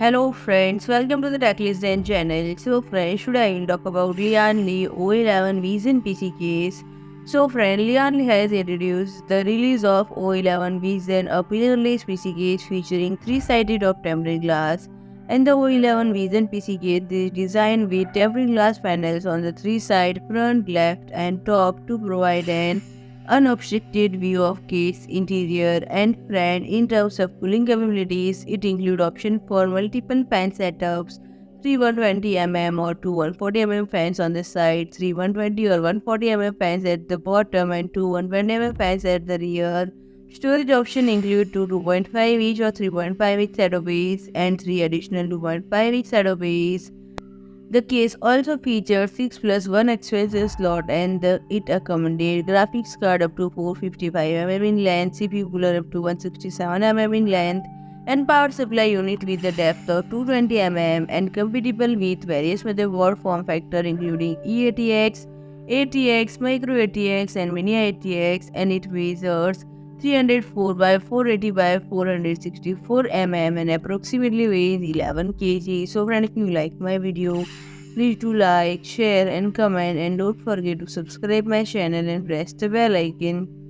Hello friends, welcome to the Techlist and channel. So friends, today I will talk about Lian Li O11 Vision PC case. So friend, Lian Li has introduced the release of O11 Vision, a pillarless PC case featuring three-sided of tempered glass. And the O11 Vision PC case is designed with tempered glass panels on the three sides, front, left and top to provide an unobstructed view of case interior and front. In terms of cooling capabilities, it includes option for multiple fan setups, three 120 mm or two 140 mm fans on the side, three 120 or 140 mm fans at the bottom and two 120 mm fans at the rear. Storage option include two 2.5 each or 3.5 each set of bays and three additional 2.5 each set of bays. The case also features 6 plus 1 expansion slot and it accommodates graphics card up to 455 mm in length, CPU cooler up to 167 mm in length, and power supply unit with a depth of 220 mm and compatible with various motherboard form factor including E-ATX, ATX, MicroATX and Mini-ITX, and it measures 304 by 480 by 464 mm and approximately weighs 11 kg. So friend, if you like my video, please do like, share and comment, and don't forget to subscribe my channel and press the bell icon.